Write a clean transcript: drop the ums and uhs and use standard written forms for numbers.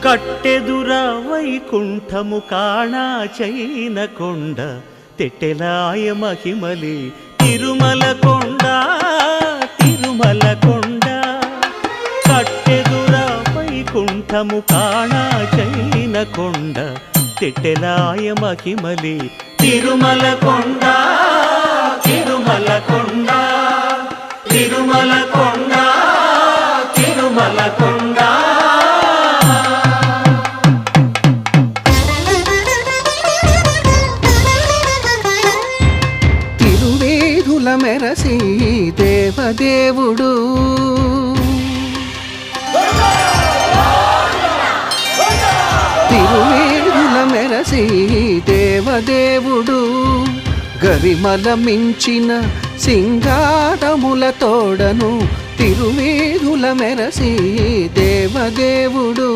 కట్టెదుర వైకుంఠము కాణా చైన కొండ తెట్టెలాయ మహిమలి తిరుమల కొండ తిరుమల కొండ కట్టెదుర వైకుంఠము కాణా చైన కొండ తెట్టెలాయ మహిమలి తిరుమల కొండ తిరుమల కొండ తిరుమల కొండ తిరుమల కొండ తిరువేధుల మెరసి దేవదేవుడు తిరువేధుల మెరసి దేవదేవుడు గరిమల మించిన సింగారముల తోడను తిరువేధుల మెరసి దేవదేవుడు